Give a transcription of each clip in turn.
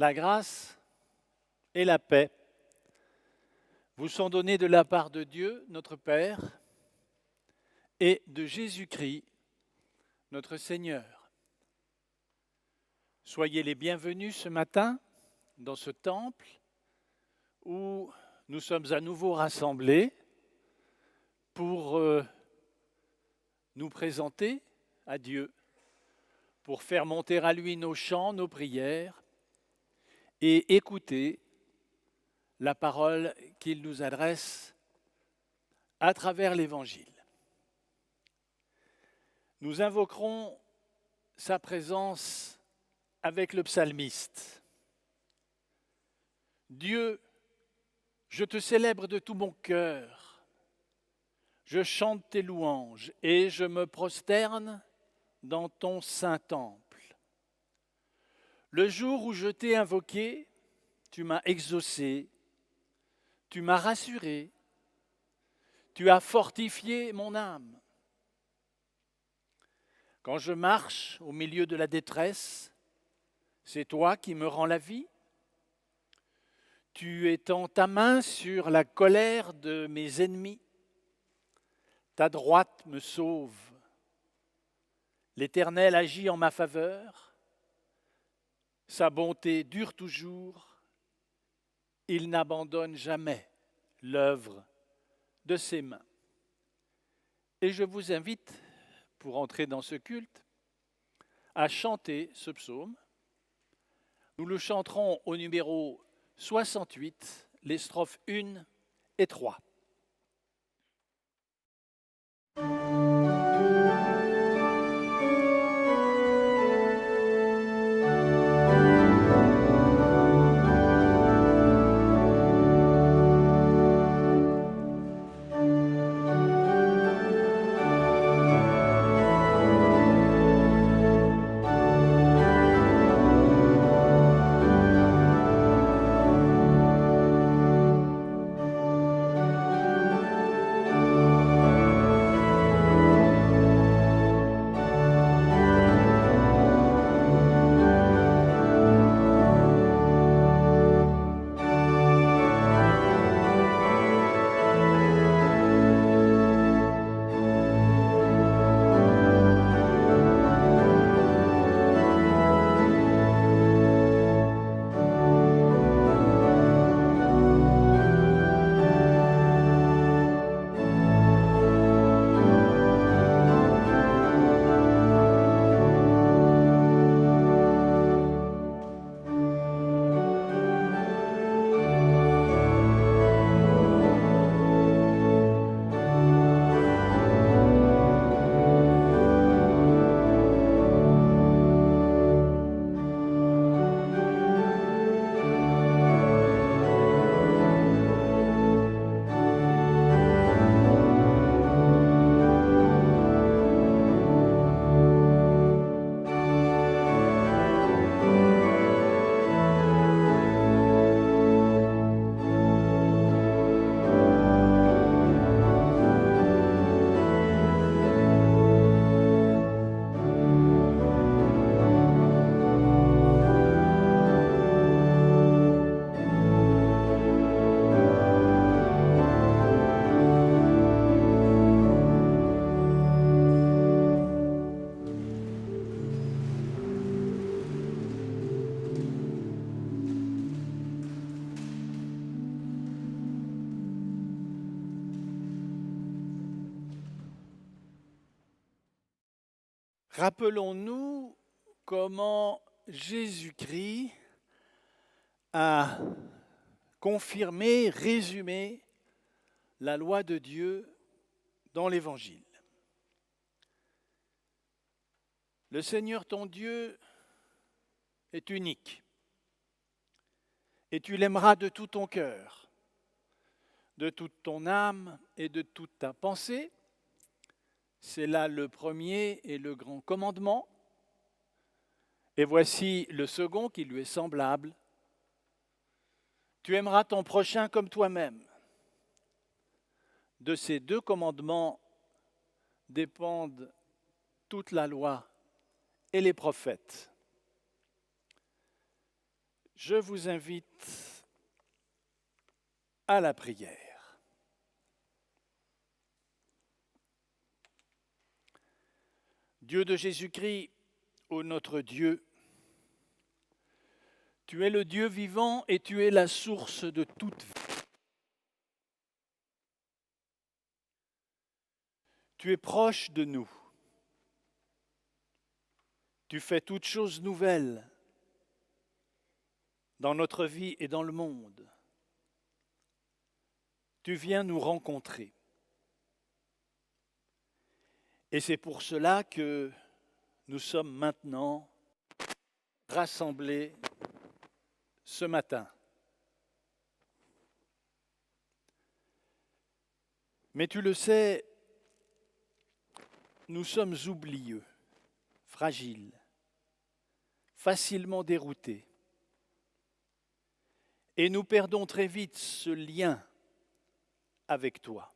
La grâce et la paix vous sont données de la part de Dieu, notre Père, et de Jésus-Christ, notre Seigneur. Soyez les bienvenus ce matin dans ce temple où nous sommes à nouveau rassemblés pour nous présenter à Dieu, pour faire monter à lui nos chants, nos prières et écouter la parole qu'il nous adresse à travers l'Évangile. Nous invoquerons sa présence avec le psalmiste. Dieu, je te célèbre de tout mon cœur. Je chante tes louanges et je me prosterne dans ton saint temple. Le jour où je t'ai invoqué, tu m'as exaucé, tu m'as rassuré, tu as fortifié mon âme. Quand je marche au milieu de la détresse, c'est toi qui me rends la vie. Tu étends ta main sur la colère de mes ennemis. Ta droite me sauve. L'Éternel agit en ma faveur. Sa bonté dure toujours. Il n'abandonne jamais l'œuvre de ses mains. Et je vous invite, pour entrer dans ce culte, à chanter ce psaume. Nous le chanterons au numéro 68, les strophes 1 et 3. Rappelons-nous comment Jésus-Christ a confirmé, résumé la loi de Dieu dans l'Évangile. Le Seigneur ton Dieu est unique et tu l'aimeras de tout ton cœur, de toute ton âme et de toute ta pensée. C'est là le premier et le grand commandement. Et voici le second qui lui est semblable. Tu aimeras ton prochain comme toi-même. De ces deux commandements dépendent toute la loi et les prophètes. Je vous invite à la prière. Dieu de Jésus-Christ, ô notre Dieu, tu es le Dieu vivant et tu es la source de toute vie. Tu es proche de nous. Tu fais toutes choses nouvelles dans notre vie et dans le monde. Tu viens nous rencontrer. Et c'est pour cela que nous sommes maintenant rassemblés ce matin. Mais tu le sais, nous sommes oublieux, fragiles, facilement déroutés. Et nous perdons très vite ce lien avec toi.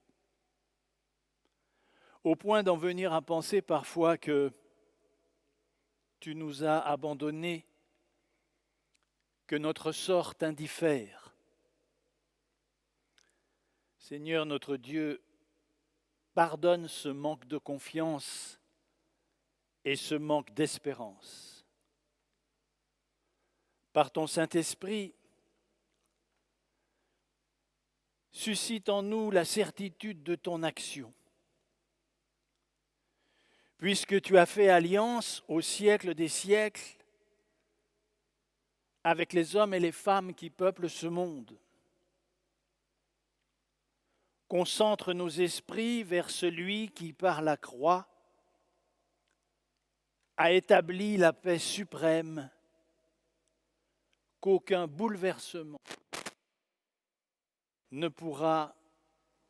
Au point d'en venir à penser parfois que tu nous as abandonnés, que notre sort t'indiffère. Seigneur notre Dieu, pardonne ce manque de confiance et ce manque d'espérance. Par ton Saint-Esprit, suscite en nous la certitude de ton action. Puisque tu as fait alliance au siècle des siècles avec les hommes et les femmes qui peuplent ce monde. Concentre nos esprits vers celui qui, par la croix, a établi la paix suprême qu'aucun bouleversement ne pourra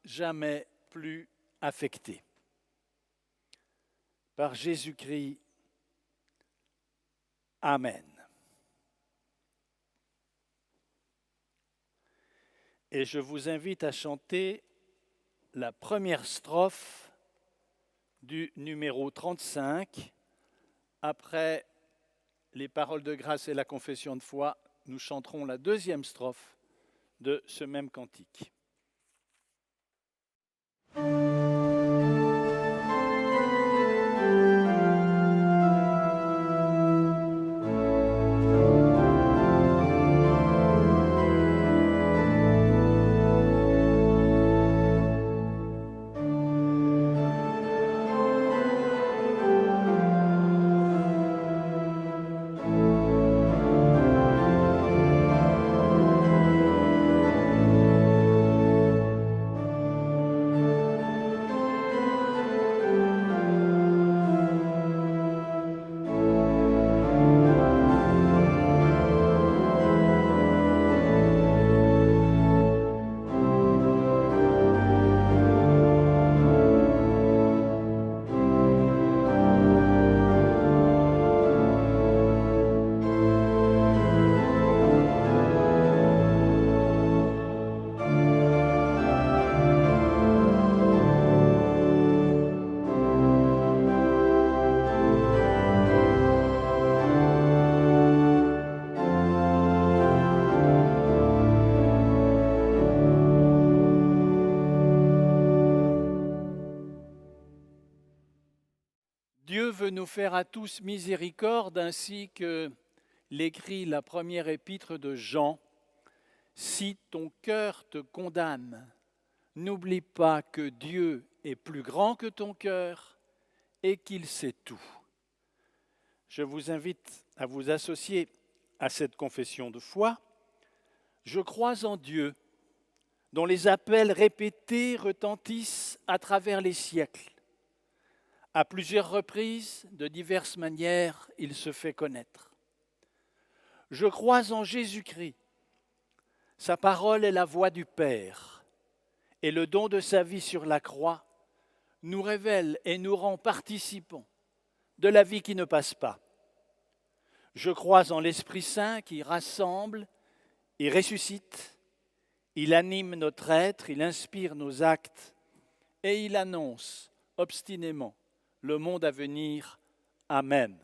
jamais plus affecter. Par Jésus-Christ, Amen. Et je vous invite à chanter la première strophe du numéro 35. Après les paroles de grâce et la confession de foi, nous chanterons la deuxième strophe de ce même cantique. Dieu veut nous faire à tous miséricorde, ainsi que l'écrit la première épître de Jean. Si ton cœur te condamne, n'oublie pas que Dieu est plus grand que ton cœur et qu'il sait tout. Je vous invite à vous associer à cette confession de foi. Je crois en Dieu, dont les appels répétés retentissent à travers les siècles. À plusieurs reprises, de diverses manières, il se fait connaître. Je crois en Jésus-Christ. Sa parole est la voix du Père, et le don de sa vie sur la croix nous révèle et nous rend participants de la vie qui ne passe pas. Je crois en l'Esprit Saint qui rassemble et ressuscite. Il anime notre être, il inspire nos actes et il annonce obstinément le monde à venir. Amen.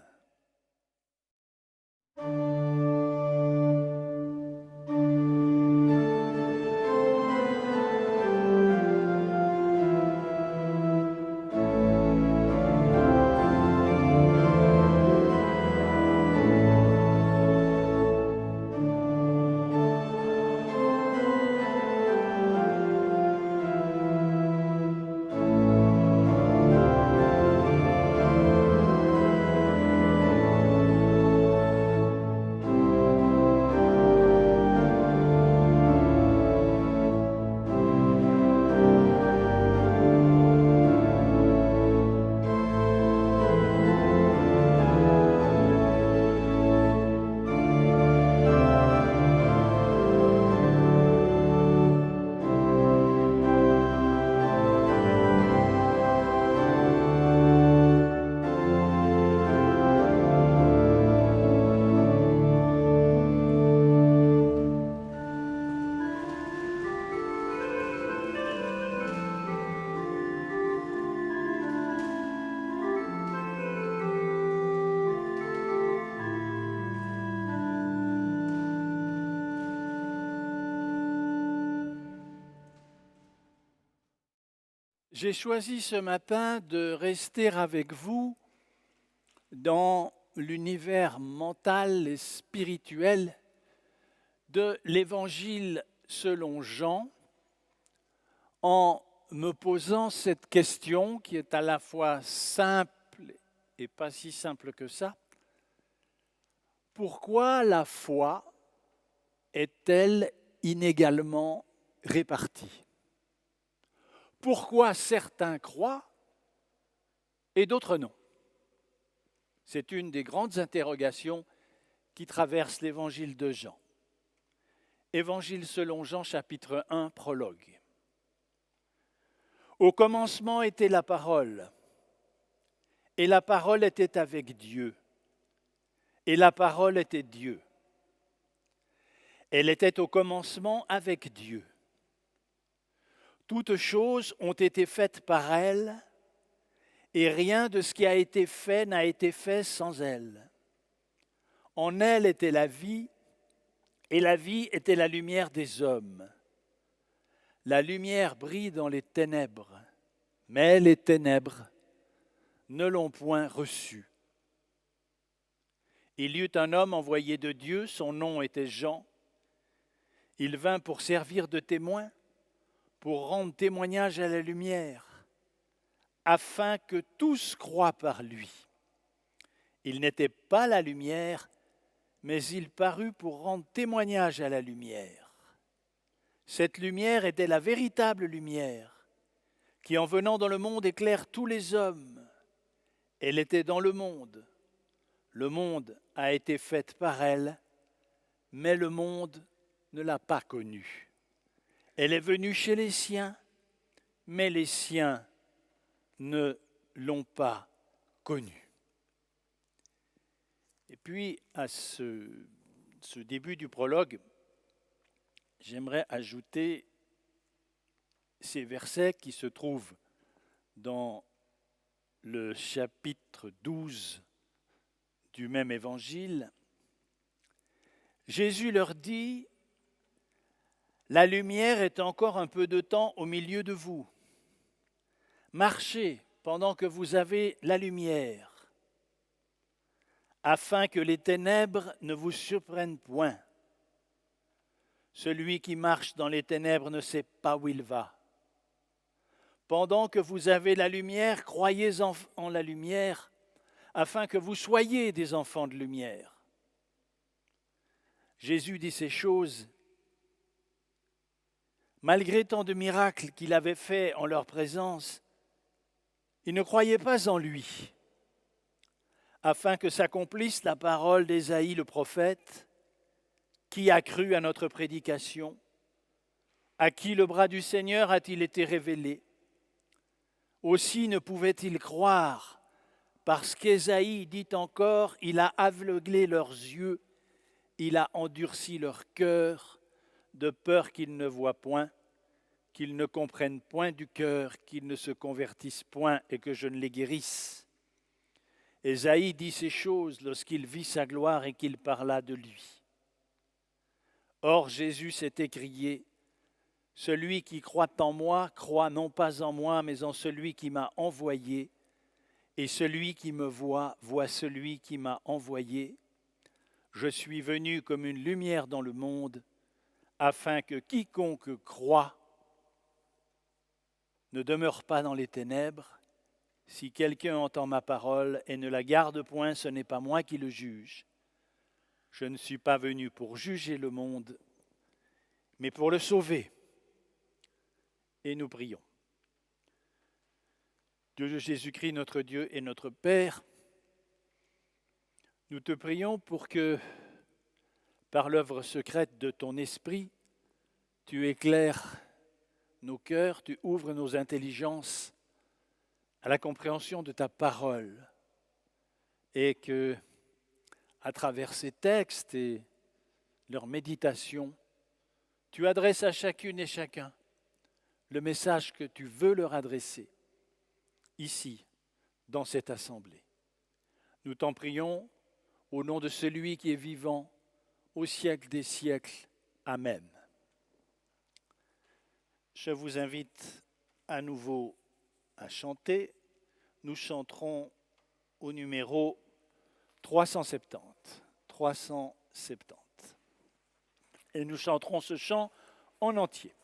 J'ai choisi ce matin de rester avec vous dans l'univers mental et spirituel de l'Évangile selon Jean, en me posant cette question qui est à la fois simple et pas si simple que ça. Pourquoi la foi est-elle inégalement répartie ? Pourquoi certains croient et d'autres non ? C'est une des grandes interrogations qui traversent l'évangile de Jean. Évangile selon Jean, chapitre 1, prologue. Au commencement était la parole, et la parole était avec Dieu, et la parole était Dieu. Elle était au commencement avec Dieu. Toutes choses ont été faites par elle, et rien de ce qui a été fait n'a été fait sans elle. En elle était la vie, et la vie était la lumière des hommes. La lumière brille dans les ténèbres, mais les ténèbres ne l'ont point reçue. Il y eut un homme envoyé de Dieu, son nom était Jean. Il vint pour servir de témoin, pour rendre témoignage à la lumière, afin que tous croient par lui. Il n'était pas la lumière, mais il parut pour rendre témoignage à la lumière. Cette lumière était la véritable lumière, qui en venant dans le monde éclaire tous les hommes. Elle était dans le monde a été fait par elle, mais le monde ne l'a pas connue. Elle est venue chez les siens, mais les siens ne l'ont pas connue. Et puis, à ce début du prologue, j'aimerais ajouter ces versets qui se trouvent dans le chapitre 12 du même évangile. Jésus leur dit: « La lumière est encore un peu de temps au milieu de vous. Marchez pendant que vous avez la lumière, afin que les ténèbres ne vous surprennent point. Celui qui marche dans les ténèbres ne sait pas où il va. Pendant que vous avez la lumière, croyez en la lumière, afin que vous soyez des enfants de lumière. » Jésus dit ces choses malgré tant de miracles qu'il avait faits en leur présence. Ils ne croyaient pas en lui, afin que s'accomplisse la parole d'Ésaïe le prophète: « Qui a cru à notre prédication ? À qui le bras du Seigneur a-t-il été révélé ? » Aussi ne pouvaient-ils croire, parce qu'Ésaïe dit encore: « Il a aveuglé leurs yeux, il a endurci leur cœur, de peur qu'ils ne voient point, qu'ils ne comprennent point du cœur, qu'ils ne se convertissent point et que je ne les guérisse. » Ésaïe dit ces choses lorsqu'il vit sa gloire et qu'il parla de lui. Or Jésus s'est écrié: « Celui qui croit en moi, croit non pas en moi, mais en celui qui m'a envoyé. Et celui qui me voit, voit celui qui m'a envoyé. Je suis venu comme une lumière dans le monde, afin que quiconque croit ne demeure pas dans les ténèbres. Si quelqu'un entend ma parole et ne la garde point, ce n'est pas moi qui le juge. Je ne suis pas venu pour juger le monde, mais pour le sauver. » Et nous prions. Dieu de Jésus-Christ, notre Dieu et notre Père, nous te prions pour que, par l'œuvre secrète de ton Esprit, tu éclaires nos cœurs, tu ouvres nos intelligences à la compréhension de ta parole, et que, à travers ces textes et leur méditation, tu adresses à chacune et chacun le message que tu veux leur adresser, ici, dans cette assemblée. Nous t'en prions au nom de celui qui est vivant au siècle des siècles. Amen. Je vous invite à nouveau à chanter, nous chanterons au numéro 370. 370. Et nous chanterons ce chant en entier.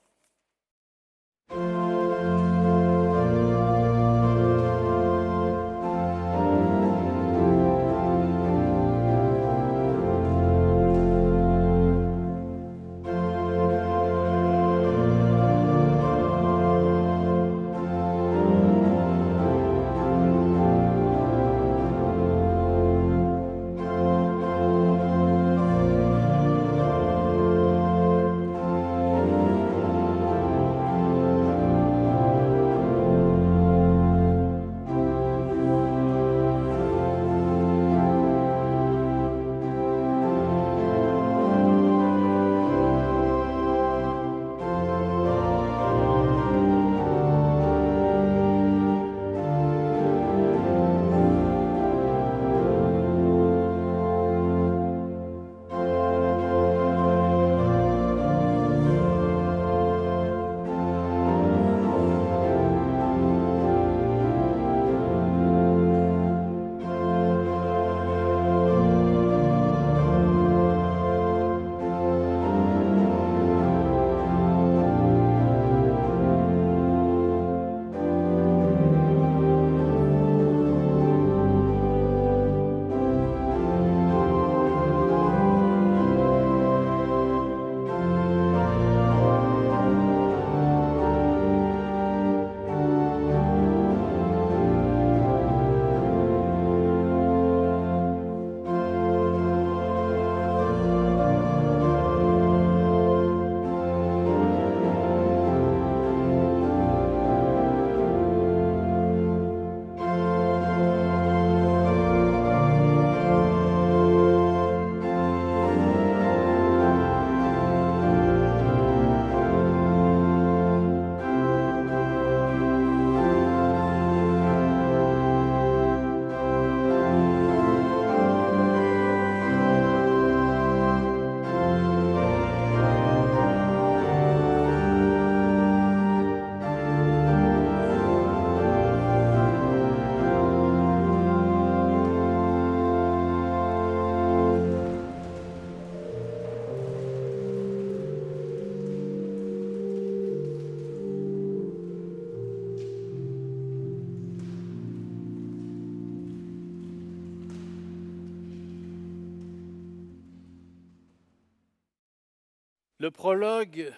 Le prologue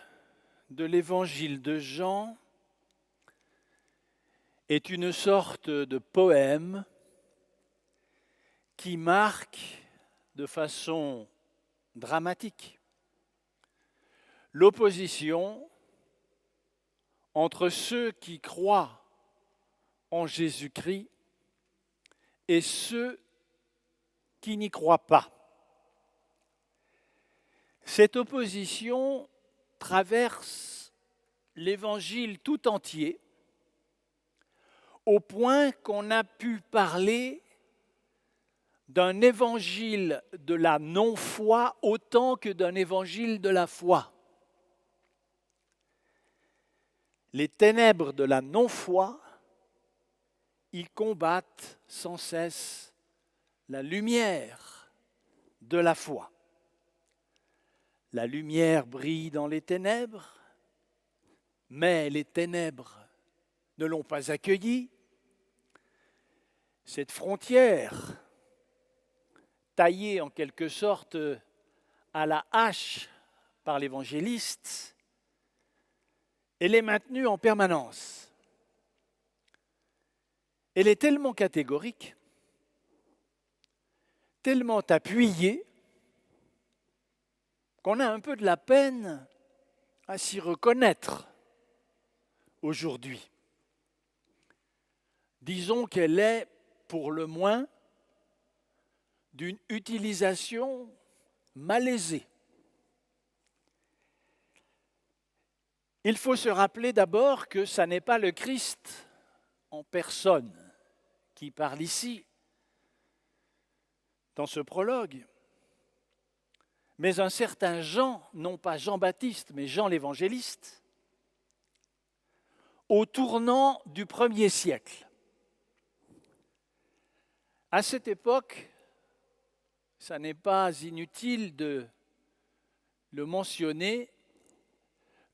de l'évangile de Jean est une sorte de poème qui marque de façon dramatique l'opposition entre ceux qui croient en Jésus-Christ et ceux qui n'y croient pas. Cette opposition traverse l'Évangile tout entier, au point qu'on a pu parler d'un évangile de la non-foi autant que d'un évangile de la foi. Les ténèbres de la non-foi, ils combattent sans cesse la lumière de la foi. La lumière brille dans les ténèbres, mais les ténèbres ne l'ont pas accueillie. Cette frontière, taillée en quelque sorte à la hache par l'évangéliste, elle est maintenue en permanence. Elle est tellement catégorique, tellement appuyée, qu'on a un peu de la peine à s'y reconnaître aujourd'hui. Disons qu'elle est, pour le moins, d'une utilisation malaisée. Il faut se rappeler d'abord que ça n'est pas le Christ en personne qui parle ici, dans ce prologue, mais un certain Jean, non pas Jean-Baptiste, mais Jean l'évangéliste, au tournant du 1er siècle. À cette époque, ça n'est pas inutile de le mentionner,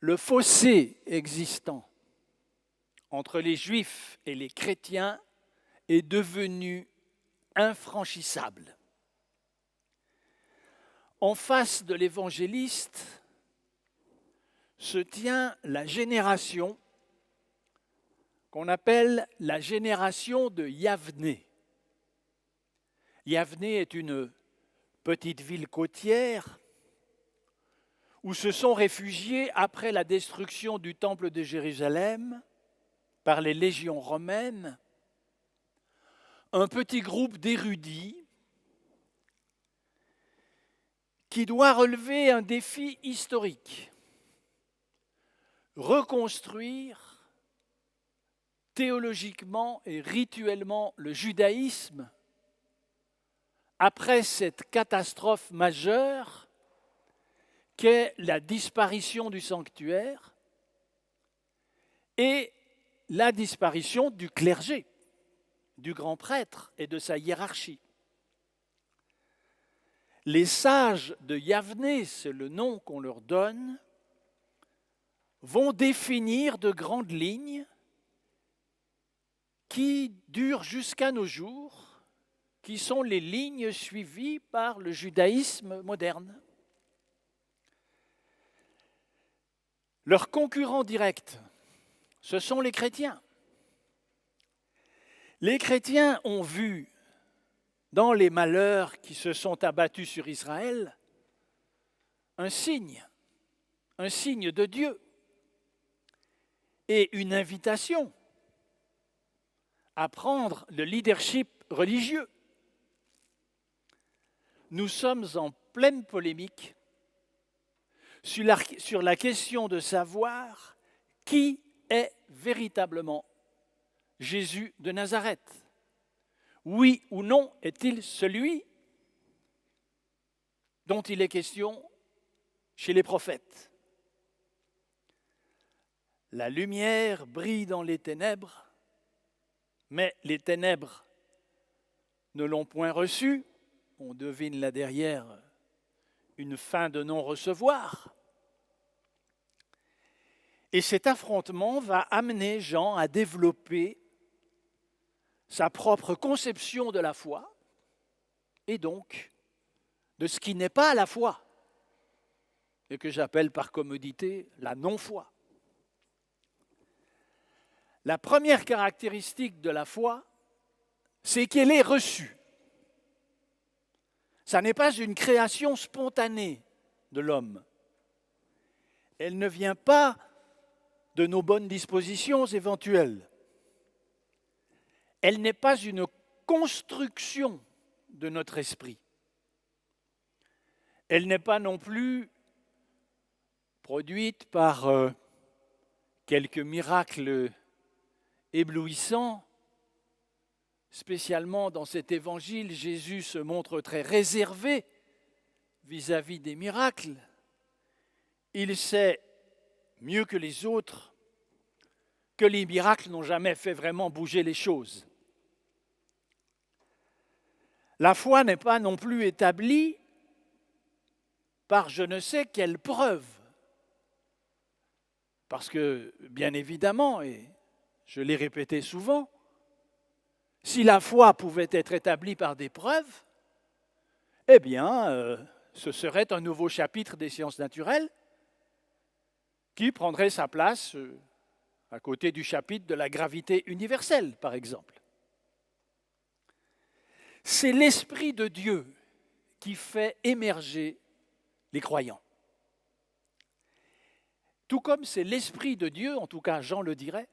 le fossé existant entre les Juifs et les chrétiens est devenu infranchissable. En face de l'évangéliste se tient la génération qu'on appelle la génération de Yavné. Yavné est une petite ville côtière où se sont réfugiés, après la destruction du temple de Jérusalem par les légions romaines, un petit groupe d'érudits qui doit relever un défi historique: reconstruire théologiquement et rituellement le judaïsme après cette catastrophe majeure qu'est la disparition du sanctuaire et la disparition du clergé, du grand prêtre et de sa hiérarchie. Les sages de Yavné, c'est le nom qu'on leur donne, vont définir de grandes lignes qui durent jusqu'à nos jours, qui sont les lignes suivies par le judaïsme moderne. Leurs concurrents directs, ce sont les chrétiens. Les chrétiens ont vu, dans les malheurs qui se sont abattus sur Israël, un signe de Dieu et une invitation à prendre le leadership religieux. Nous sommes en pleine polémique sur la question de savoir qui est véritablement Jésus de Nazareth. Oui ou non, est-il celui dont il est question chez les prophètes? La lumière brille dans les ténèbres, mais les ténèbres ne l'ont point reçu. On devine là derrière une fin de non-recevoir. Et cet affrontement va amener Jean à développer sa propre conception de la foi, et donc de ce qui n'est pas la foi, et que j'appelle par commodité la non-foi. La première caractéristique de la foi, c'est qu'elle est reçue. Ça n'est pas une création spontanée de l'homme. Elle ne vient pas de nos bonnes dispositions éventuelles. Elle n'est pas une construction de notre esprit. Elle n'est pas non plus produite par quelques miracles éblouissants. Spécialement dans cet évangile, Jésus se montre très réservé vis-à-vis des miracles. Il sait mieux que les autres que les miracles n'ont jamais fait vraiment bouger les choses. La foi n'est pas non plus établie par je ne sais quelle preuve. Parce que, bien évidemment, et je l'ai répété souvent, si la foi pouvait être établie par des preuves, eh bien, ce serait un nouveau chapitre des sciences naturelles qui prendrait sa place à côté du chapitre de la gravité universelle, par exemple. C'est l'Esprit de Dieu qui fait émerger les croyants. Tout comme c'est l'Esprit de Dieu, en tout cas Jean le dirait,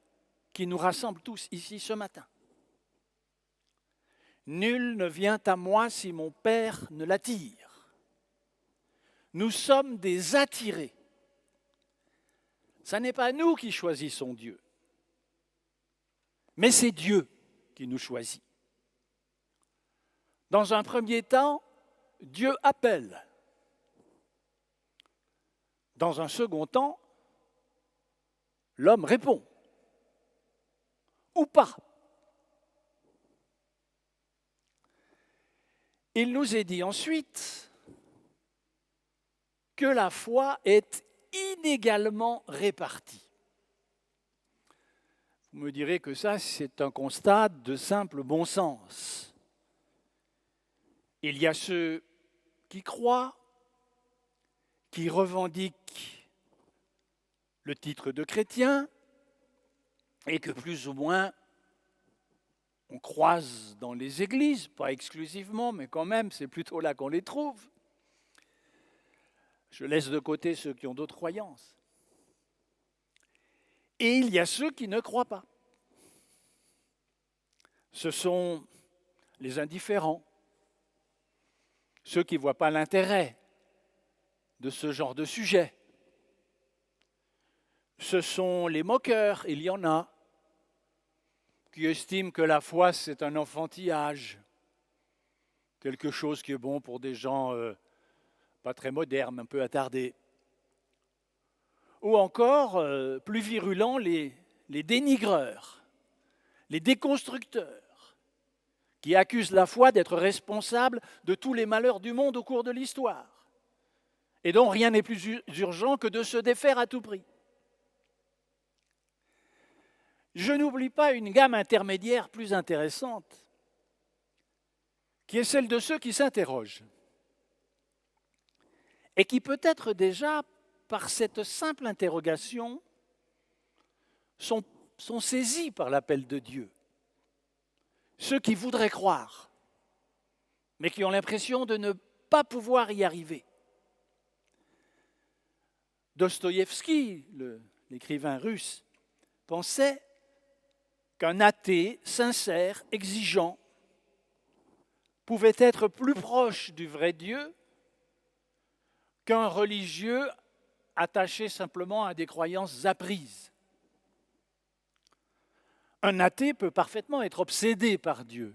qui nous rassemble tous ici ce matin. Nul ne vient à moi si mon Père ne l'attire. Nous sommes des attirés. Ce n'est pas nous qui choisissons Dieu, mais c'est Dieu qui nous choisit. Dans un premier temps, Dieu appelle. Dans un second temps, l'homme répond. ou pas. Il nous est dit ensuite que la foi est inégalement répartie. Vous me direz que ça, c'est un constat de simple bon sens. Il y a ceux qui croient, qui revendiquent le titre de chrétien et que plus ou moins on croise dans les églises, pas exclusivement, mais quand même, c'est plutôt là qu'on les trouve. Je laisse de côté ceux qui ont d'autres croyances. Et il y a ceux qui ne croient pas. Ce sont les indifférents, ceux qui ne voient pas l'intérêt de ce genre de sujet. Ce sont les moqueurs, il y en a, qui estiment que la foi, c'est un enfantillage, quelque chose qui est bon pour des gens pas très modernes, un peu attardés. Ou encore, plus virulents, les dénigreurs, les déconstructeurs, qui accusent la foi d'être responsable de tous les malheurs du monde au cours de l'histoire, et dont rien n'est plus urgent que de se défaire à tout prix. Je n'oublie pas une gamme intermédiaire plus intéressante, qui est celle de ceux qui s'interrogent, et qui peut-être déjà, par cette simple interrogation, sont saisis par l'appel de Dieu. Ceux qui voudraient croire, mais qui ont l'impression de ne pas pouvoir y arriver. Dostoïevski, l'écrivain russe, pensait qu'un athée sincère, exigeant, pouvait être plus proche du vrai Dieu qu'un religieux attaché simplement à des croyances apprises. Un athée peut parfaitement être obsédé par Dieu.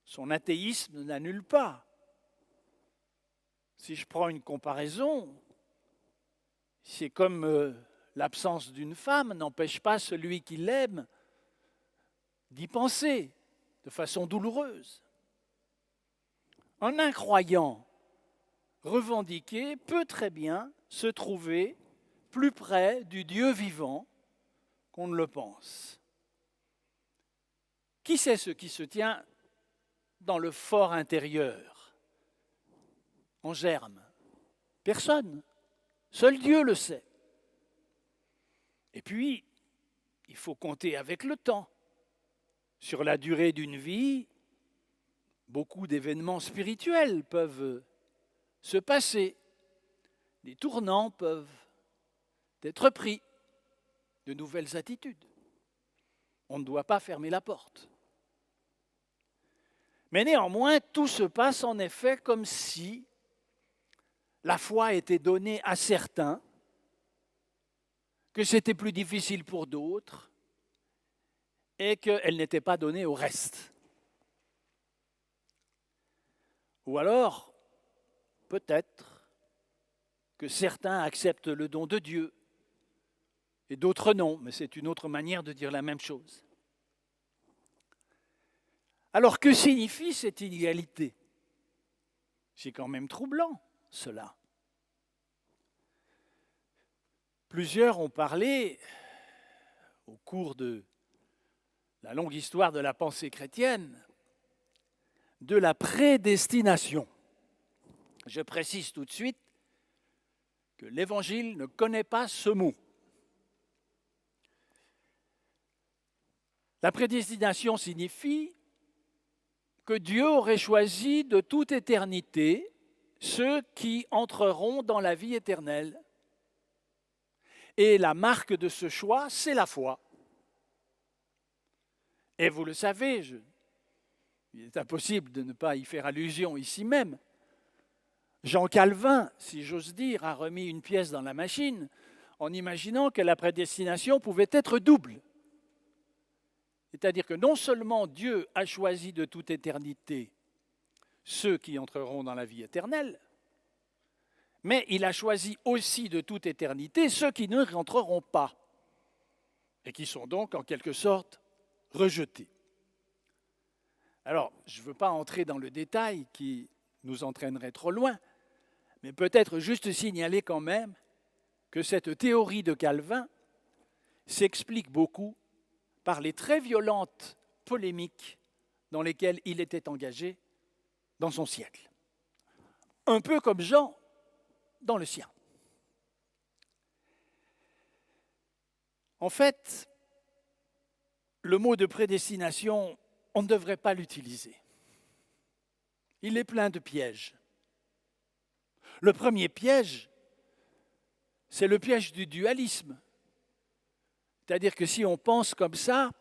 Son athéisme n'annule pas. Si je prends une comparaison, c'est comme l'absence d'une femme n'empêche pas celui qui l'aime d'y penser de façon douloureuse. Un incroyant revendiqué peut très bien se trouver plus près du Dieu vivant qu'on ne le pense. Qui sait ce qui se tient dans le fort intérieur, en germe? Personne. Seul Dieu le sait. Et puis, il faut compter avec le temps. Sur la durée d'une vie, beaucoup d'événements spirituels peuvent se passer. Des tournants peuvent être pris, de nouvelles attitudes. On ne doit pas fermer la porte. Mais néanmoins, tout se passe en effet comme si la foi était donnée à certains, que c'était plus difficile pour d'autres et qu'elle n'était pas donnée au reste. Ou alors, peut-être que certains acceptent le don de Dieu et d'autres non, mais c'est une autre manière de dire la même chose. Alors que signifie cette inégalité? C'est quand même troublant, cela. Plusieurs ont parlé, au cours de la longue histoire de la pensée chrétienne, de la prédestination. Je précise tout de suite que l'Évangile ne connaît pas ce mot. La prédestination signifie que Dieu aurait choisi de toute éternité ceux qui entreront dans la vie éternelle. Et la marque de ce choix, c'est la foi. Et vous le savez, il est impossible de ne pas y faire allusion ici même. Jean Calvin, si j'ose dire, a remis une pièce dans la machine en imaginant que la prédestination pouvait être double. C'est-à-dire que non seulement Dieu a choisi de toute éternité ceux qui entreront dans la vie éternelle, mais il a choisi aussi de toute éternité ceux qui ne rentreront pas. et qui sont donc en quelque sorte rejetés. Alors, je ne veux pas entrer dans le détail qui nous entraînerait trop loin, mais peut-être juste signaler quand même que cette théorie de Calvin s'explique beaucoup par les très violentes polémiques dans lesquelles il était engagé dans son siècle. Un peu comme Jean dans le sien. En fait, le mot de prédestination, on ne devrait pas l'utiliser. Il est plein de pièges. Le premier piège, c'est le piège du dualisme. C'est-à-dire que si on pense comme ça,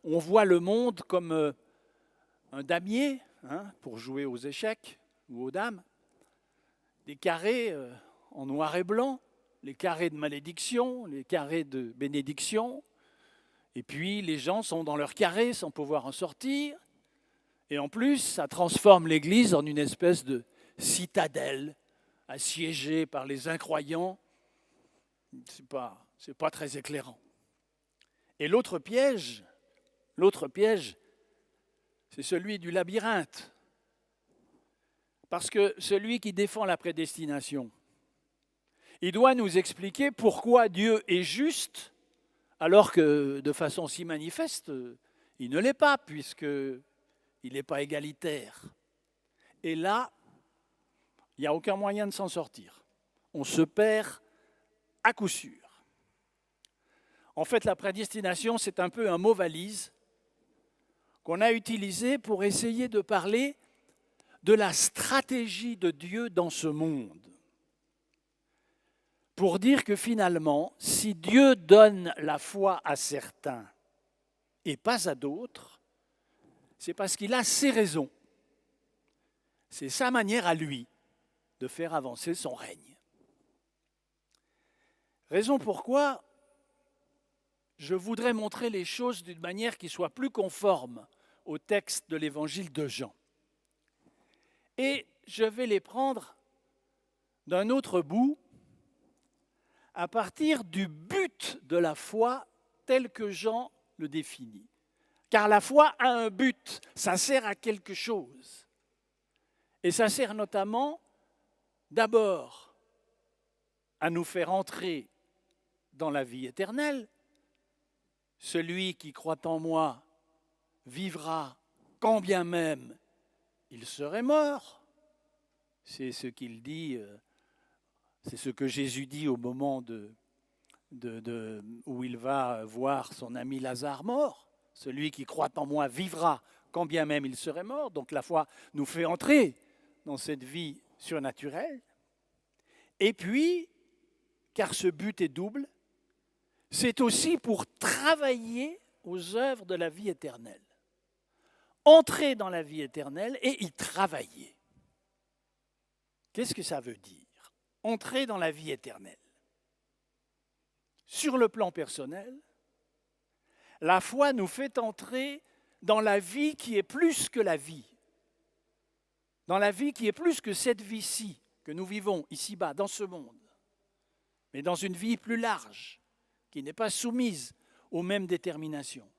on voit le monde comme un damier, pour jouer aux échecs ou aux dames, des carrés en noir et blanc, les carrés de malédiction, les carrés de bénédiction, et puis les gens sont dans leur carré sans pouvoir en sortir, et en plus, ça transforme l'Église en une espèce de citadelle assiégée par les incroyants. C'est pas très éclairant. Et l'autre piège, c'est celui du labyrinthe. Parce que celui qui défend la prédestination, il doit nous expliquer pourquoi Dieu est juste, alors que de façon si manifeste, il ne l'est pas, puisqu'il n'est pas égalitaire. Et là, il n'y a aucun moyen de s'en sortir. On se perd à coup sûr. En fait, la prédestination, c'est un peu un mot valise qu'on a utilisé pour essayer de parler de la stratégie de Dieu dans ce monde. Pour dire que finalement, si Dieu donne la foi à certains et pas à d'autres, c'est parce qu'il a ses raisons. C'est sa manière à lui de faire avancer son règne. Raison pourquoi je voudrais montrer les choses d'une manière qui soit plus conforme au texte de l'évangile de Jean. Et je vais les prendre d'un autre bout, à partir du but de la foi tel que Jean le définit. Car la foi a un but, ça sert à quelque chose. Et ça sert notamment, d'abord, à nous faire entrer dans la vie éternelle. Celui qui croit en moi vivra quand bien même il serait mort. C'est ce qu'il dit, c'est ce que Jésus dit au moment où il va voir son ami Lazare mort. Celui qui croit en moi vivra quand bien même il serait mort. Donc la foi nous fait entrer dans cette vie surnaturelle. Et puis, car ce but est double, c'est aussi pour travailler aux œuvres de la vie éternelle. Entrer dans la vie éternelle et y travailler. Qu'est-ce que ça veut dire? Entrer dans la vie éternelle. Sur le plan personnel, la foi nous fait entrer dans la vie qui est plus que la vie. Dans la vie qui est plus que cette vie-ci que nous vivons ici-bas, dans ce monde. Mais dans une vie plus large, qui n'est pas soumise aux mêmes déterminations.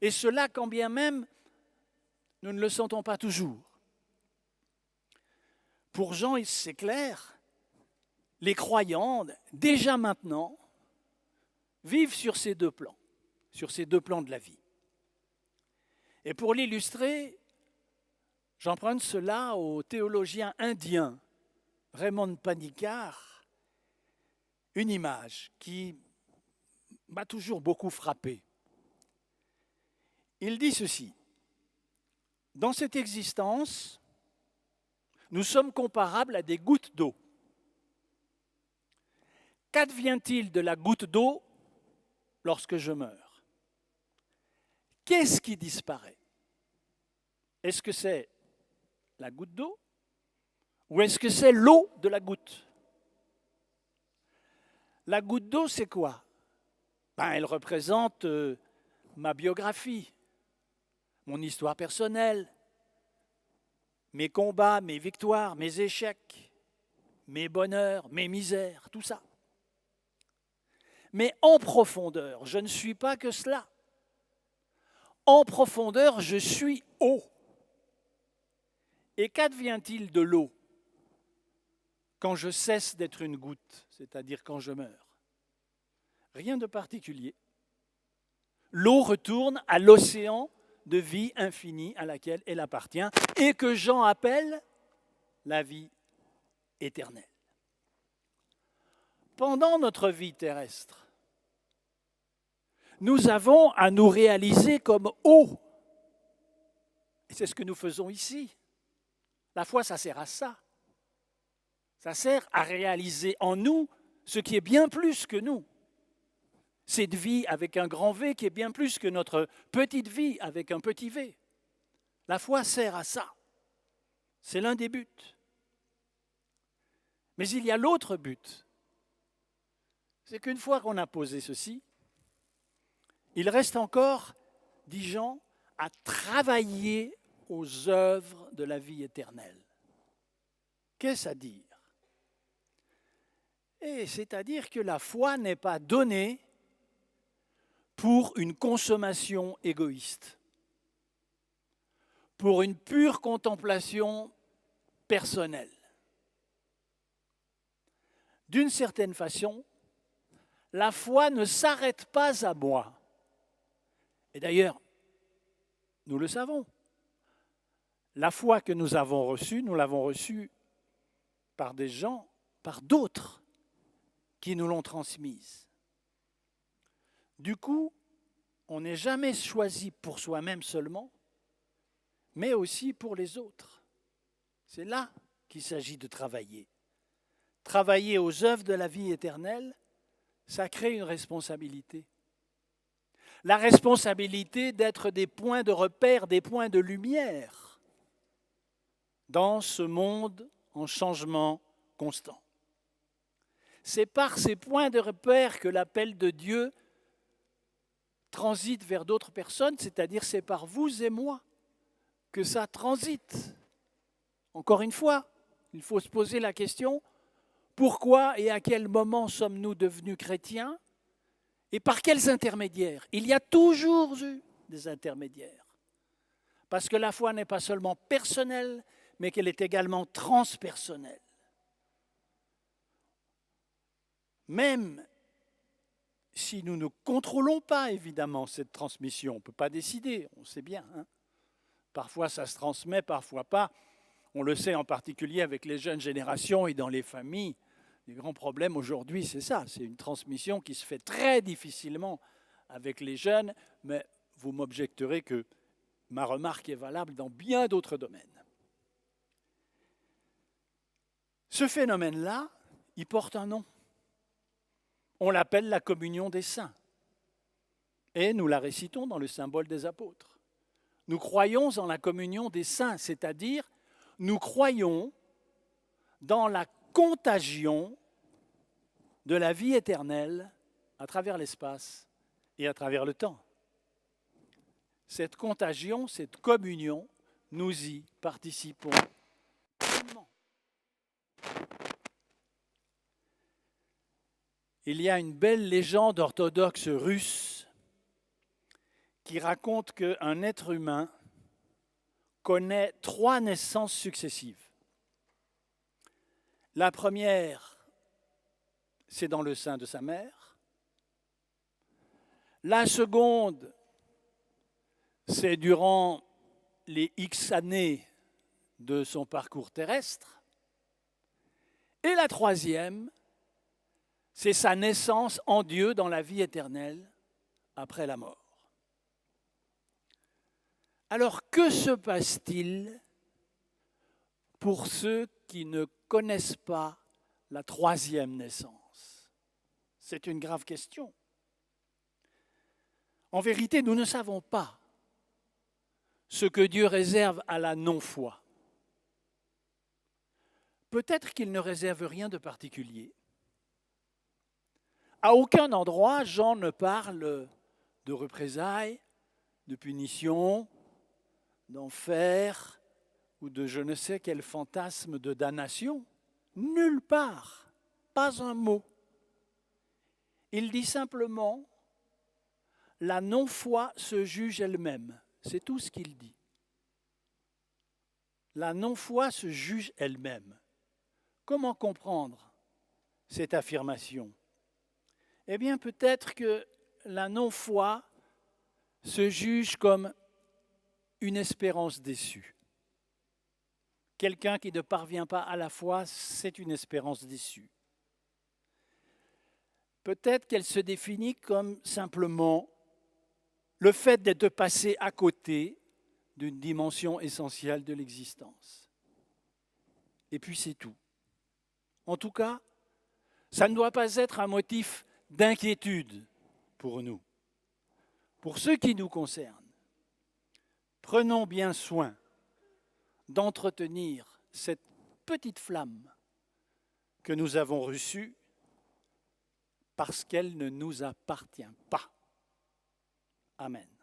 Et cela, quand bien même, nous ne le sentons pas toujours. Pour Jean, c'est clair, les croyants, déjà maintenant, vivent sur ces deux plans de la vie. Et pour l'illustrer, j'emprunte cela au théologien indien Raymond Panikkar, une image qui m'a toujours beaucoup frappé. Il dit ceci: dans cette existence, nous sommes comparables à des gouttes d'eau. Qu'advient-il de la goutte d'eau lorsque je meurs? Qu'est-ce qui disparaît? Est-ce que c'est la goutte d'eau ou est-ce que c'est l'eau de la goutte? La goutte d'eau, c'est quoi? Elle représente ma biographie, mon histoire personnelle, mes combats, mes victoires, mes échecs, mes bonheurs, mes misères, tout ça. mais en profondeur. Je ne suis pas que cela. En profondeur, je suis eau. Et qu'advient-il de l'eau quand je cesse d'être une goutte, c'est-à-dire quand je meurs? Rien de particulier. L'eau retourne à l'océan de vie infinie à laquelle elle appartient et que Jean appelle la vie éternelle. Pendant notre vie terrestre, nous avons à nous réaliser comme eau. Et c'est ce que nous faisons ici. La foi, ça sert à ça. Ça sert à réaliser en nous ce qui est bien plus que nous. Cette vie avec un grand V qui est bien plus que notre petite vie avec un petit v. La foi sert à ça. C'est l'un des buts. Mais il y a l'autre but. C'est qu'une fois qu'on a posé ceci, il reste encore, dit Jean, à travailler aux œuvres de la vie éternelle. Qu'est-ce à dire? C'est-à-dire que la foi n'est pas donnée pour une consommation égoïste, pour une pure contemplation personnelle. D'une certaine façon, la foi ne s'arrête pas à moi. Et d'ailleurs, nous le savons. La foi que nous avons reçue, nous l'avons reçue par des gens, par d'autres qui nous l'ont transmise. Du coup, on n'est jamais choisi pour soi-même seulement, mais aussi pour les autres. C'est là qu'il s'agit de travailler. Travailler aux œuvres de la vie éternelle, ça crée une responsabilité. La responsabilité d'être des points de repère, des points de lumière dans ce monde en changement constant. C'est par ces points de repère que l'appel de Dieu transite vers d'autres personnes, c'est-à-dire c'est par vous et moi que ça transite. Encore une fois, il faut se poser la question, pourquoi et à quel moment sommes-nous devenus chrétiens et par quels intermédiaires? Il y a toujours eu des intermédiaires. Parce que la foi n'est pas seulement personnelle, mais qu'elle est également transpersonnelle. Même si nous ne contrôlons pas, évidemment, cette transmission, on ne peut pas décider, on sait bien. Parfois, ça se transmet, parfois pas. On le sait en particulier avec les jeunes générations et dans les familles. Les grands problèmes aujourd'hui, c'est ça. C'est une transmission qui se fait très difficilement avec les jeunes, mais vous m'objecterez que ma remarque est valable dans bien d'autres domaines. Ce phénomène-là, il porte un nom. On l'appelle la communion des saints. Et nous la récitons dans le symbole des apôtres. Nous croyons en la communion des saints, c'est-à-dire nous croyons dans la contagion de la vie éternelle à travers l'espace et à travers le temps. Cette contagion, cette communion, nous y participons pleinement. Il y a une belle légende orthodoxe russe qui raconte qu'un être humain connaît 3 naissances successives. La première, c'est dans le sein de sa mère. La seconde, c'est durant les X années de son parcours terrestre. Et la troisième, c'est sa naissance en Dieu dans la vie éternelle après la mort. Alors, que se passe-t-il pour ceux qui ne connaissent pas la troisième naissance? C'est une grave question. En vérité, nous ne savons pas ce que Dieu réserve à la non-foi. Peut-être qu'il ne réserve rien de particulier. À aucun endroit, Jean ne parle de représailles, de punition, d'enfer ou de je ne sais quel fantasme de damnation. Nulle part, pas un mot. Il dit simplement, la non-foi se juge elle-même. C'est tout ce qu'il dit. La non-foi se juge elle-même. Comment comprendre cette affirmation? Eh bien, peut-être que la non-foi se juge comme une espérance déçue. Quelqu'un qui ne parvient pas à la foi, c'est une espérance déçue. Peut-être qu'elle se définit comme simplement le fait d'être passé à côté d'une dimension essentielle de l'existence. Et puis c'est tout. En tout cas, ça ne doit pas être un motif d'inquiétude pour nous. Pour ce qui nous concerne, prenons bien soin d'entretenir cette petite flamme que nous avons reçue parce qu'elle ne nous appartient pas. Amen.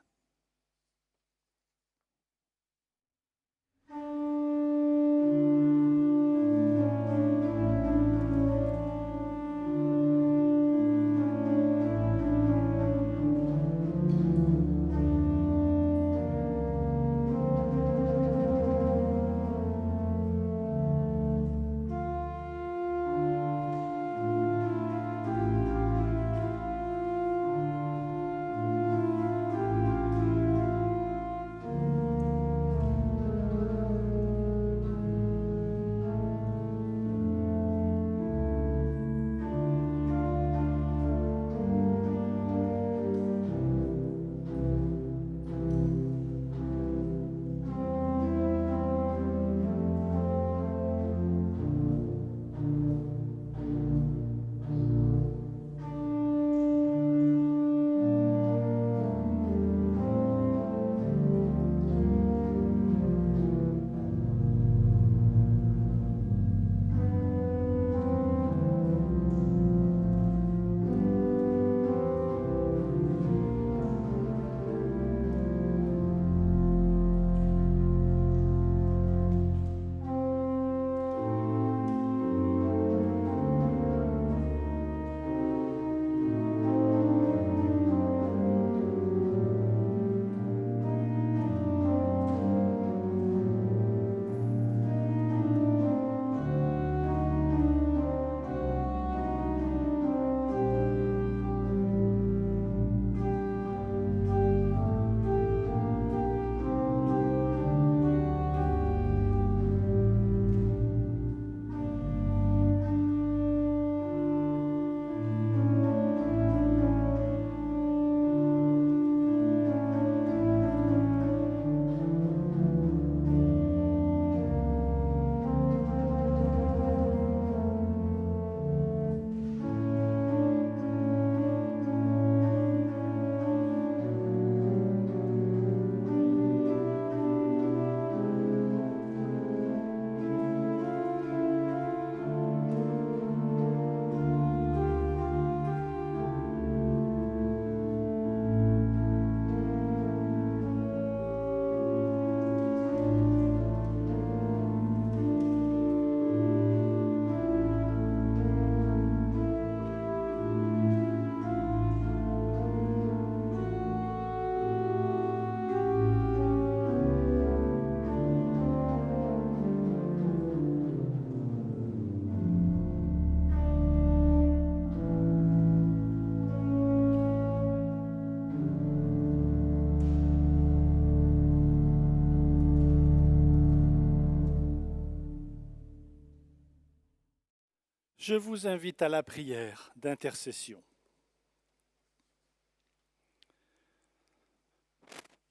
Je vous invite à la prière d'intercession.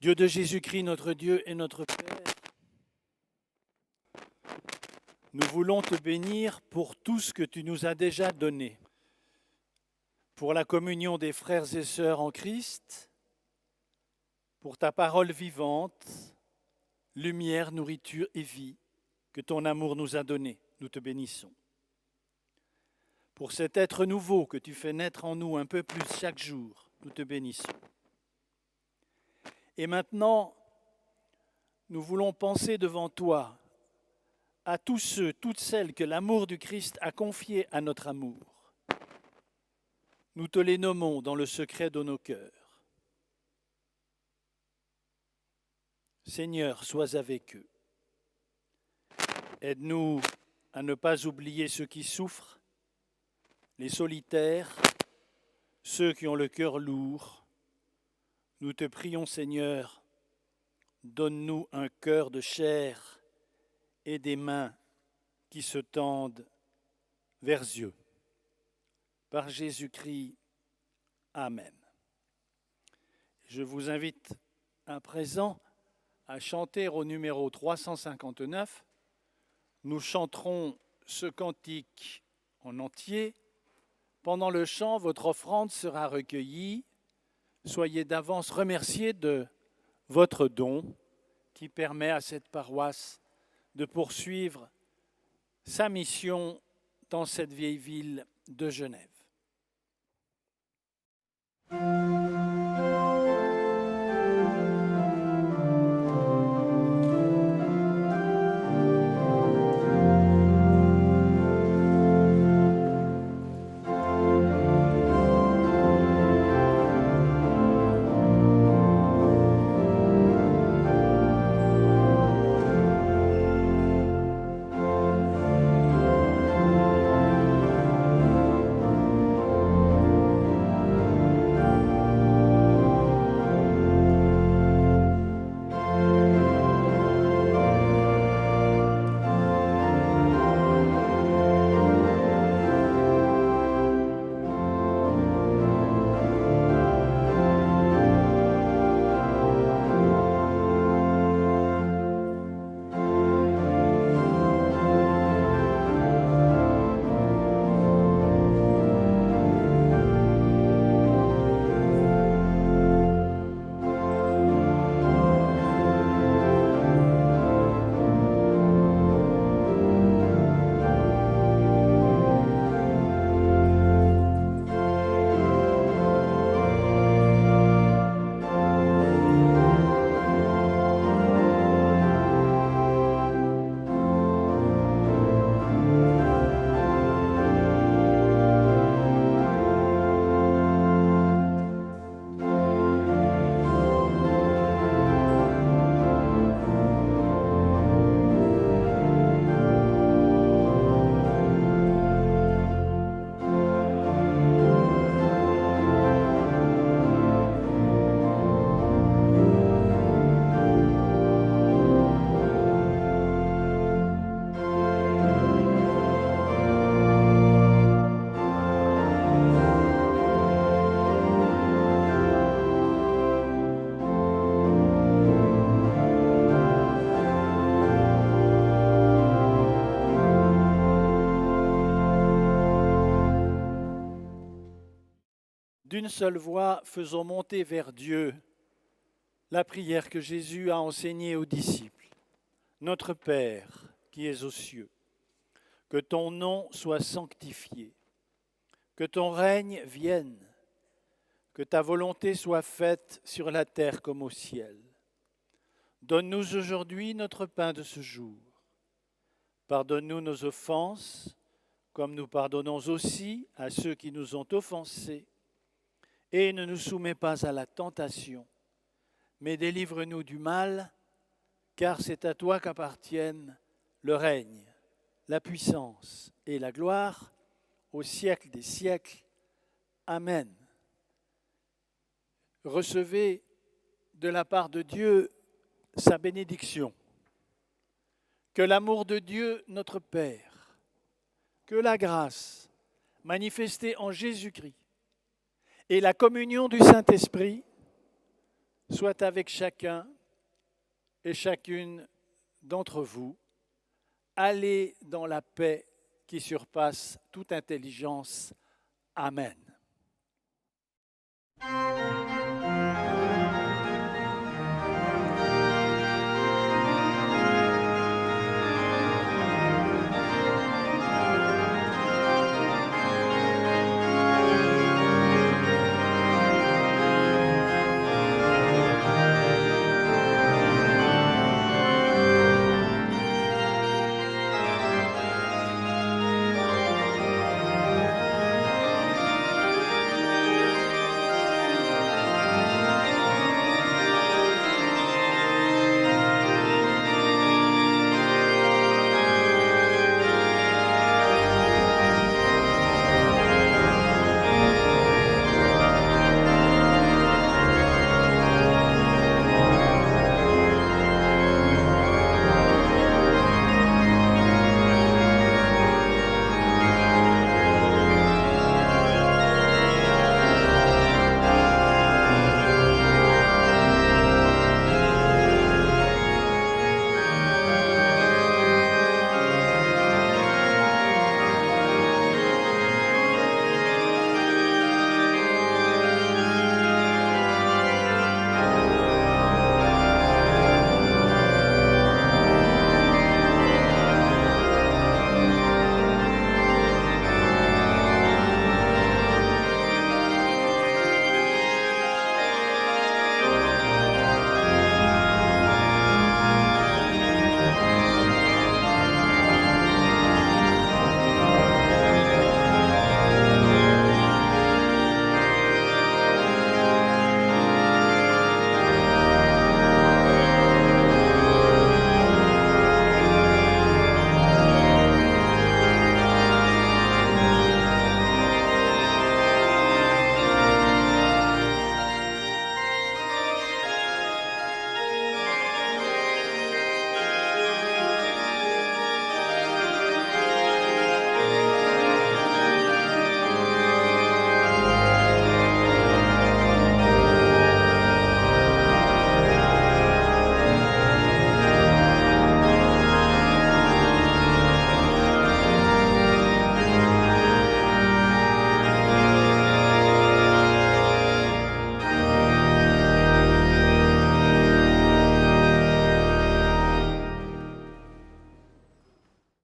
Dieu de Jésus-Christ, notre Dieu et notre Père, nous voulons te bénir pour tout ce que tu nous as déjà donné, pour la communion des frères et sœurs en Christ, pour ta parole vivante, lumière, nourriture et vie, que ton amour nous a donné. Nous te bénissons. Pour cet être nouveau que tu fais naître en nous un peu plus chaque jour, nous te bénissons. Et maintenant, nous voulons penser devant toi à tous ceux, toutes celles que l'amour du Christ a confiés à notre amour. nous te les nommons dans le secret de nos cœurs. Seigneur, sois avec eux. Aide-nous à ne pas oublier ceux qui souffrent, les solitaires, ceux qui ont le cœur lourd. Nous te prions, Seigneur, donne-nous un cœur de chair et des mains qui se tendent vers Dieu. Par Jésus-Christ, Amen. Je vous invite à présent à chanter au numéro 359. Nous chanterons ce cantique en entier. Pendant le chant, votre offrande sera recueillie. Soyez d'avance remerciés de votre don qui permet à cette paroisse de poursuivre sa mission dans cette vieille ville de Genève. D'une seule voix, faisons monter vers Dieu la prière que Jésus a enseignée aux disciples. Notre Père, qui es aux cieux, que ton nom soit sanctifié, que ton règne vienne, que ta volonté soit faite sur la terre comme au ciel. Donne-nous aujourd'hui notre pain de ce jour. Pardonne-nous nos offenses, comme nous pardonnons aussi à ceux qui nous ont offensés. Et ne nous soumets pas à la tentation, mais délivre-nous du mal, car c'est à toi qu'appartiennent le règne, la puissance et la gloire au siècle des siècles. Amen. Recevez de la part de Dieu sa bénédiction. Que l'amour de Dieu, notre Père, que la grâce manifestée en Jésus-Christ et la communion du Saint-Esprit soit avec chacun et chacune d'entre vous. Allez dans la paix qui surpasse toute intelligence. Amen.